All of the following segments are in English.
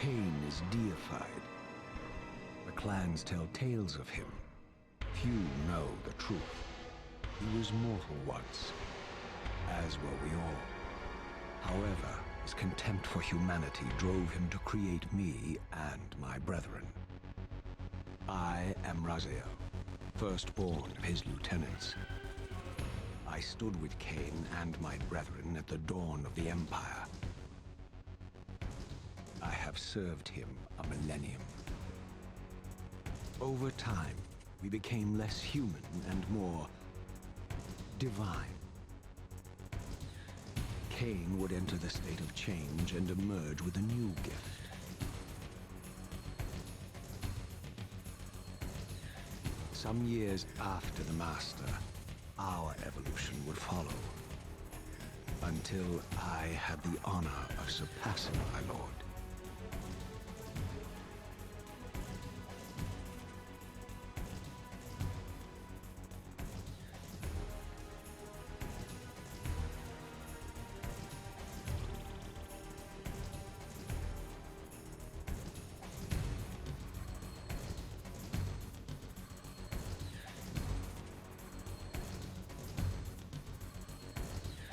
Cain is deified. The clans tell tales of him. Few know the truth. He was mortal once, as were we all. However, his contempt for humanity drove him to create me and my brethren. I am Raziel, firstborn of his lieutenants. I stood with Cain and my brethren at the dawn of the Empire. I have served him a millennium. Over time, we became less human and more divine. Cain would enter the state of change and emerge with a new gift. Some years after the Master, our evolution would follow, until I had the honor of surpassing my lord.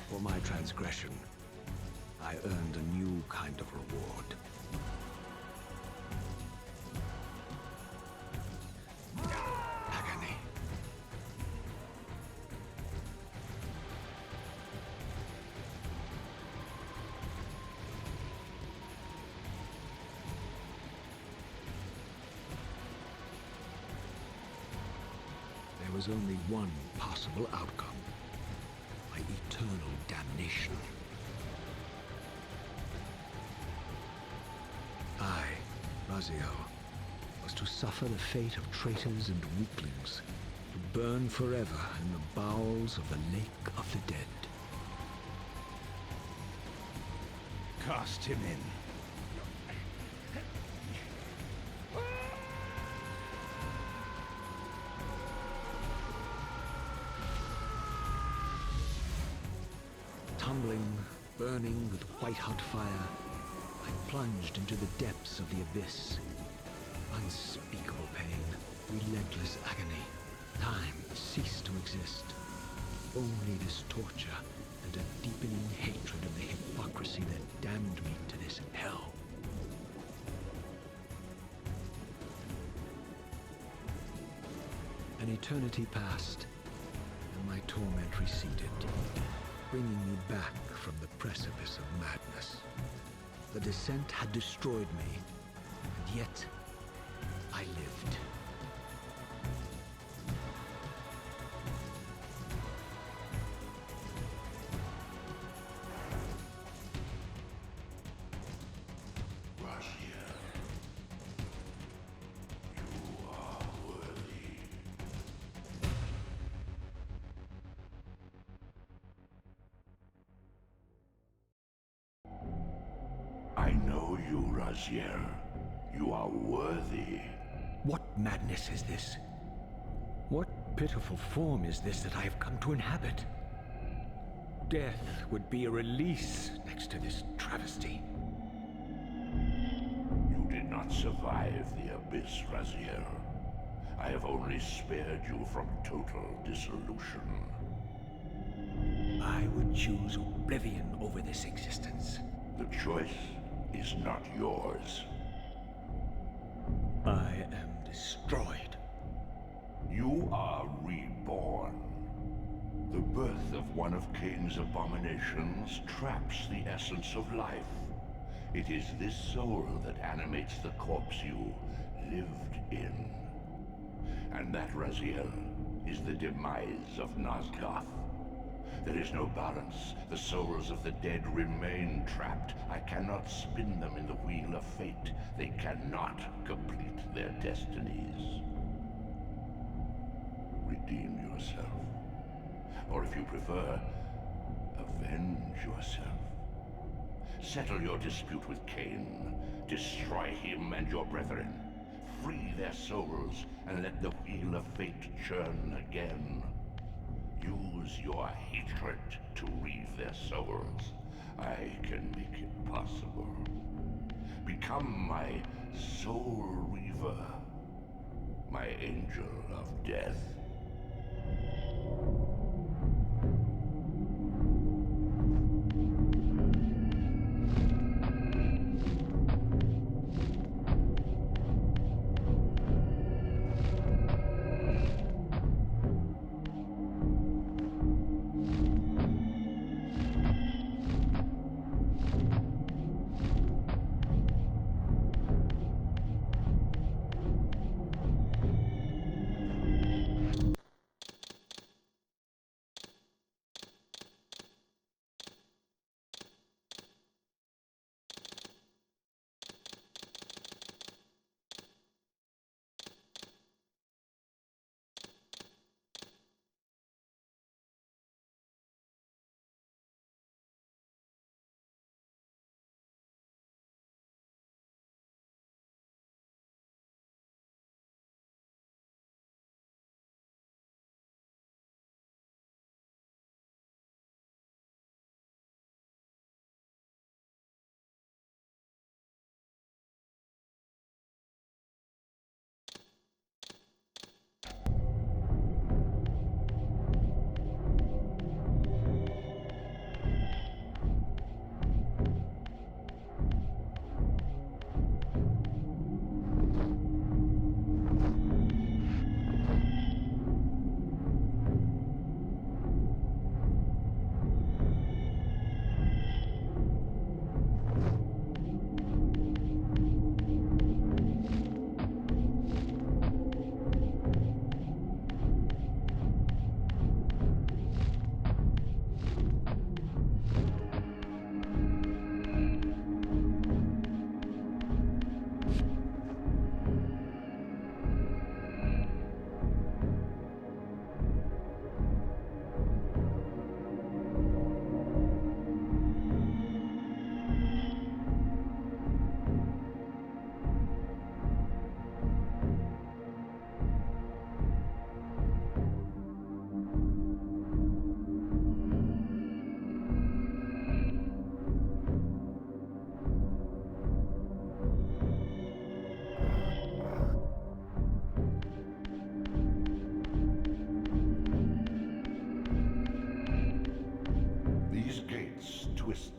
For my transgression, I earned a new kind of reward. Agony. There was only one possible outcome. My eternal damnation. I, Raziel, was to suffer the fate of traitors and weaklings, to burn forever in the bowels of the Lake of the Dead. Cast him in. Tumbling, burning with white-hot fire, I plunged into the depths of the abyss. Unspeakable pain, relentless agony. Time ceased to exist. Only this torture and a deepening hatred of the hypocrisy that damned me to this hell. An eternity passed, and my torment receded, bringing me back from the precipice of madness. The descent had destroyed me, and yet I lived. I know you, Raziel. You are worthy. What madness is this? What pitiful form is this that I have come to inhabit? Death would be a release next to this travesty. You did not survive the abyss, Raziel. I have only spared you from total dissolution. I would choose oblivion over this existence. The choice is not yours. I am destroyed. You are reborn. The birth of one of Cain's abominations traps the essence of life. It is this soul that animates the corpse you lived in. And that, Raziel, is the demise of Nosgoth. There is no balance. The souls of the dead remain trapped. I cannot spin them in the wheel of fate. They cannot complete their destinies. Redeem yourself. Or if you prefer, avenge yourself. Settle your dispute with Cain. Destroy him and your brethren. Free their souls and let the wheel of fate churn again. Use your hatred to reave their souls. I can make it possible. Become my soul reaver, my angel of death.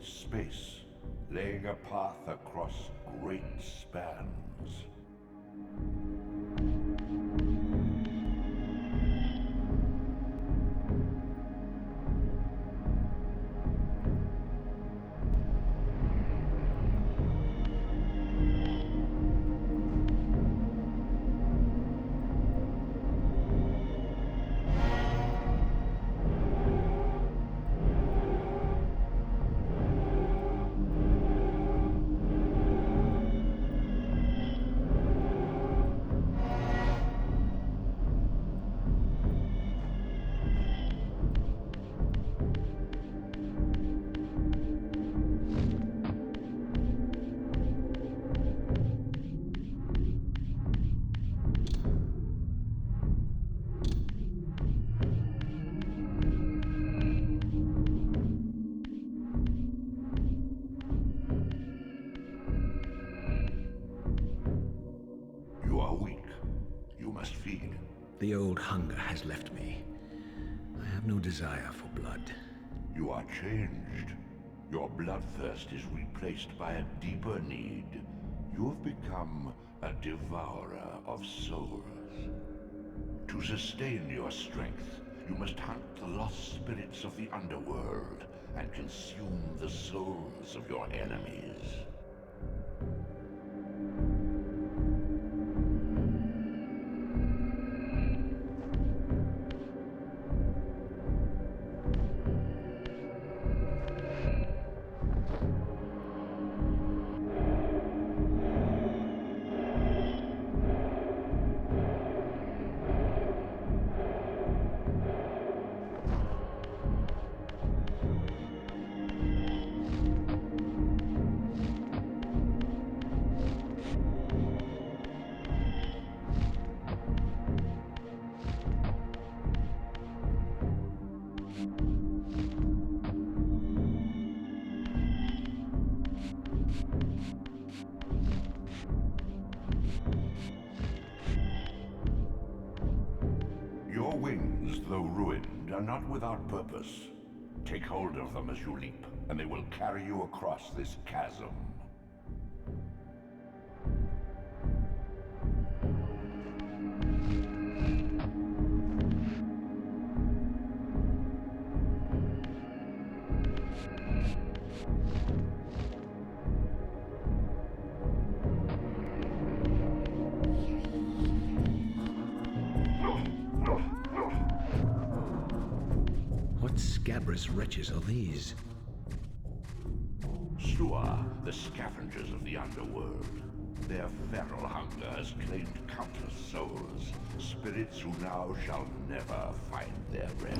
Space, laying a path across great spans. You are weak. You must feed. The old hunger has left me. I have no desire for blood. You are changed. Your bloodthirst is replaced by a deeper need. You have become a devourer of souls. To sustain your strength, you must hunt the lost spirits of the underworld and consume the souls of your enemies. are not without purpose. Take hold of them as you leap, and they will carry you across this chasm. What scabrous wretches are these? Stroll, the scavengers of the underworld. Their feral hunger has claimed countless souls, spirits who now shall never find their rest.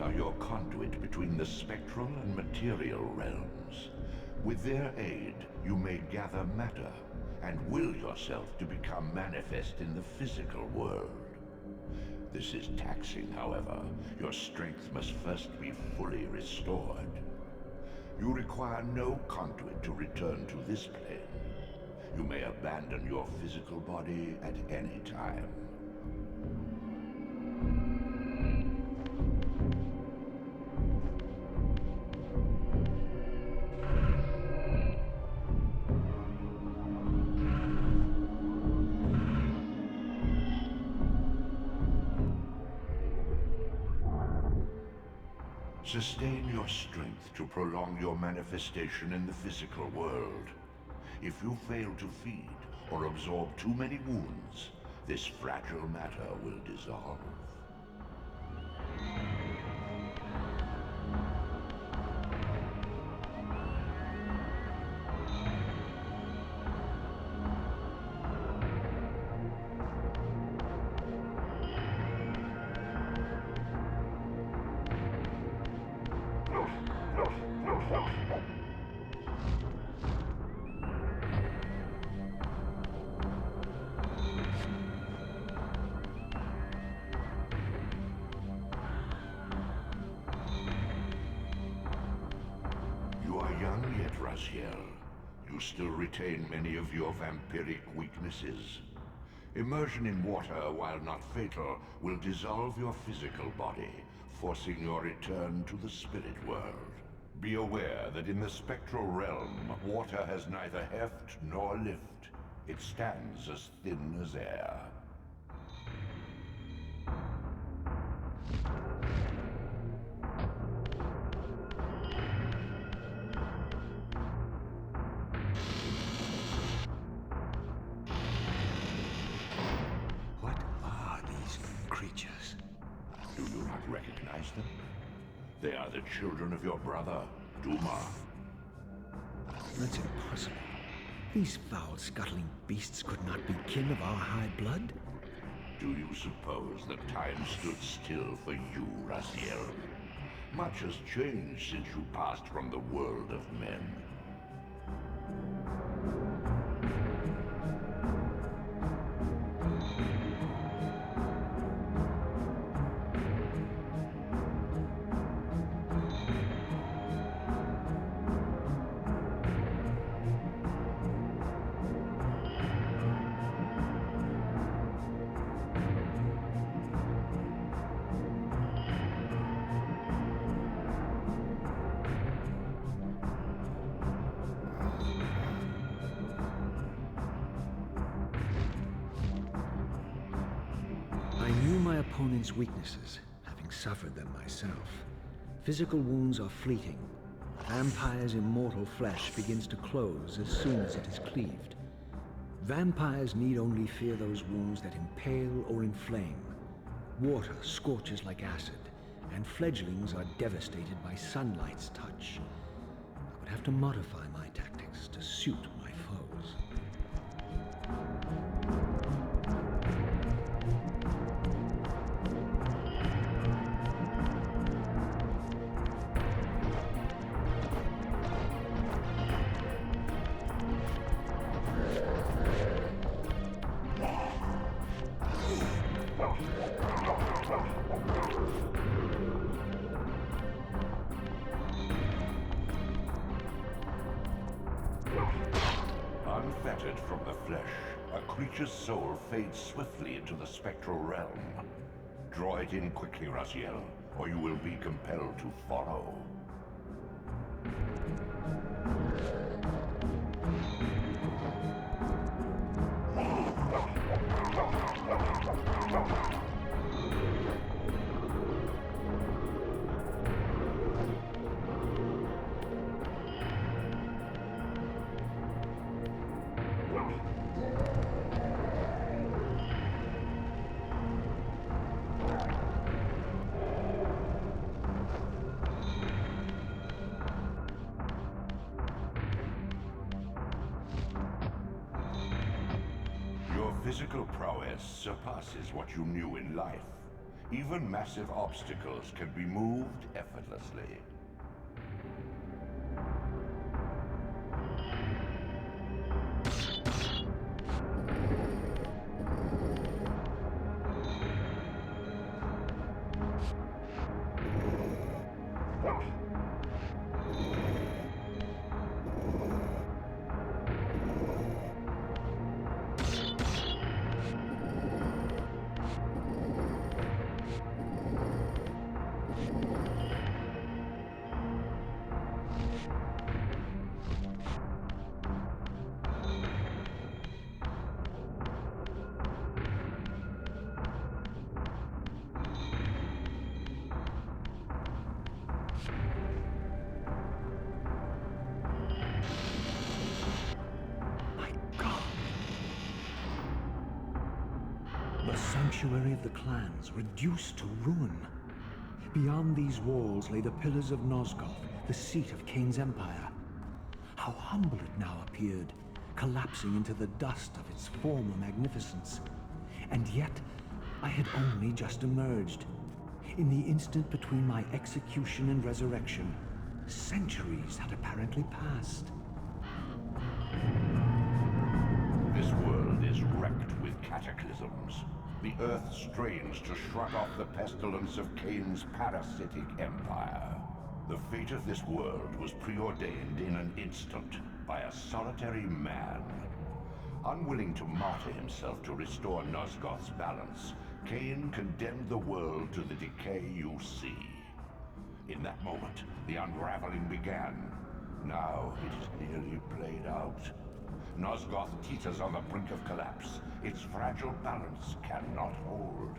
Are your conduit between the spectral and material realms. With their aid, you may gather matter and will yourself to become manifest in the physical world. This is taxing, however. Your strength must first be fully restored. You require no conduit to return to this plane. You may abandon your physical body at any time. Sustain your strength to prolong your manifestation in the physical world. If you fail to feed or absorb too many wounds, this fragile matter will dissolve. young yet, 𝑺𝒐𝒖𝒍. You still retain many of your vampiric weaknesses. Immersion in water, while not fatal, will dissolve your physical body, forcing your return to the spirit world. Be aware that in the spectral realm, water has neither heft nor lift. It stands as thin as air. What are these creatures? Do you not recognize them? They are the children of your brother, Duma. That's impossible. These foul, scuttling beasts could not be kin of our high blood. Do you suppose that time stood still for you, 𝑺𝒐𝒖𝒍? Much has changed since you passed from the world of men. I knew my opponent's weaknesses, having suffered them myself. Physical wounds are fleeting. Vampire's immortal flesh begins to close as soon as it is cleaved. Vampires need only fear those wounds that impale or inflame. Water scorches like acid, and fledglings are devastated by sunlight's touch. I would have to modify my tactics to suit my foes. Unfettered from the flesh, a creature's soul fades swiftly into the spectral realm. Draw it in quickly, 𝑺𝒐𝒖𝒍, or you will be compelled to follow. Your physical prowess surpasses what you knew in life. Even massive obstacles can be moved effortlessly. The sanctuary of the clans reduced to ruin. Beyond these walls lay the pillars of 𝒆𝒂𝒄𝒚, the seat of Kain's empire. How humble it now appeared, collapsing into the dust of its former magnificence. And yet, I had only just emerged. In the instant between my execution and resurrection, centuries had apparently passed. This world is wrecked with cataclysms. The earth strains to shrug off the pestilence of Kain's parasitic empire. The fate of this world was preordained in an instant by a solitary man. Unwilling to martyr himself to restore Nosgoth's balance, Cain condemned the world to the decay you see. In that moment, the unraveling began. Now it is nearly played out. Nosgoth teeters on the brink of collapse. Its fragile balance cannot hold.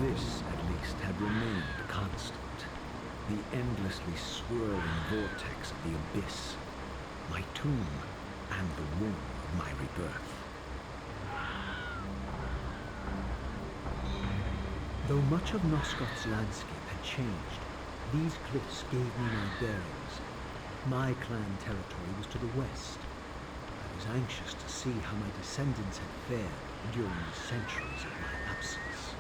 This, at least, had remained constant. The endlessly swirling vortex of the abyss, my tomb, and the womb. of my rebirth. Though much of Nosgoth's landscape had changed, these cliffs gave me my bearings. My clan territory was to the west. I was anxious to see how my descendants had fared during the centuries of my absence.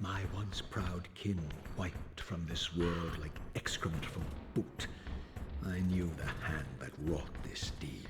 My once proud kin wiped from this world like excrement from boot. I knew the hand that wrought this deed.